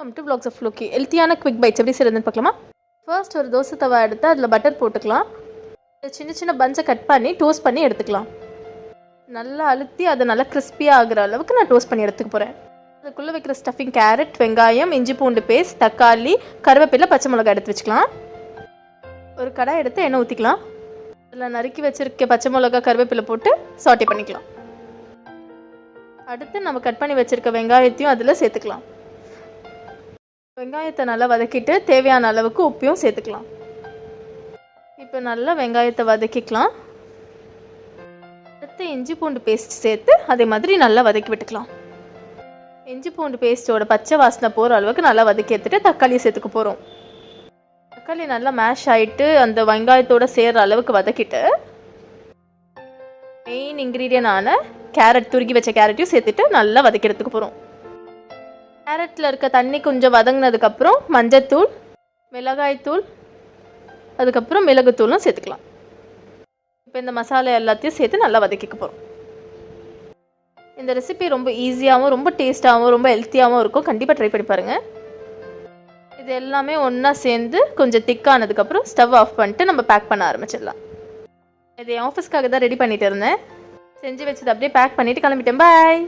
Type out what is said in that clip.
Welcome to vlogs of Loki. ஹெல்த்தியான quick bytes எப்படி செய்யறதுன்னு பார்க்கலாமா? ஃபர்ஸ்ட் ஒரு தோசை தவா எடுத்து அதில் பட்டர் போட்டுக்கலாம். சின்ன சின்ன பன்ஸை கட் பண்ணி டோஸ்ட் பண்ணி எடுத்துக்கலாம். நல்லா அழுத்தி அதை நல்லா கிறிஸ்பியாக ஆகிற அளவுக்கு நான் டோஸ்ட் பண்ணி எடுத்துக்க போகிறேன். அதுக்குள்ளே வைக்கிற ஸ்டஃபிங் கேரட், வெங்காயம், இஞ்சி பூண்டு பேஸ்ட், தக்காளி, கருவேப்பிலை, பச்சை மிளகாய் எடுத்து வச்சுக்கலாம். ஒரு கடாய் எடுத்து எண்ணெய் ஊற்றிக்கலாம். அதில் நறுக்கி வச்சுருக்க பச்சை மிளகாய், கருவேப்பிலை போட்டு சாட்டே பண்ணிக்கலாம். அடுத்து நம்ம கட் பண்ணி வச்சுருக்க வெங்காயத்தையும் அதில் சேர்த்துக்கலாம். வெங்காயத்தை நல்லா வதக்கிட்டு தேவையான அளவுக்கு உப்பையும் சேர்த்துக்கலாம். இப்போ நல்லா வெங்காயத்தை வதக்கிக்கலாம். அடுத்து இஞ்சி பூண்டு பேஸ்ட் சேர்த்து அதே மாதிரி நல்லா வதக்கி விட்டுக்கலாம். இஞ்சி பூண்டு பேஸ்ட்டோட பச்சை வாசனை போகிற அளவுக்கு நல்லா வதக்கி எடுத்துட்டு தக்காளியை சேர்த்துக்க போகிறோம். தக்காளி நல்லா மேஷ் ஆகிட்டு அந்த வெங்காயத்தோடு சேர்கிற அளவுக்கு வதக்கிட்டு மெயின் இன்க்ரீடியண்டான கேரட், துருக்கி வச்ச கேரட்டையும் சேர்த்துட்டு நல்லா வதக்கி எடுத்துக்க போகிறோம். கேரட்டில் இருக்க தண்ணி கொஞ்சம் வதங்கினதுக்கப்புறம் மஞ்சத்தூள், மிளகாய்த்தூள், அதுக்கப்புறம் மிளகுத்தூளும் சேர்த்துக்கலாம். இப்போ இந்த மசாலா எல்லாத்தையும் சேர்த்து நல்லா வதக்கிக்க போகிறோம். இந்த ரெசிபி ரொம்ப ஈஸியாகவும் ரொம்ப டேஸ்ட்டாகவும் ரொம்ப ஹெல்த்தியாகவும் இருக்கும். கண்டிப்பாக ட்ரை பண்ணி பாருங்கள். இது எல்லாமே ஒன்றா சேர்ந்து கொஞ்சம் திக்கானதுக்கப்புறம் ஸ்டவ் ஆஃப் பண்ணிட்டு நம்ம பேக் பண்ண ஆரம்பிச்சிடலாம். இது என் ஆஃபீஸ்க்காக தான் ரெடி பண்ணிகிட்டு இருந்தேன். செஞ்சு வச்சது அப்படியே பேக் பண்ணிவிட்டு கிளம்பிட்டேன். பாய்.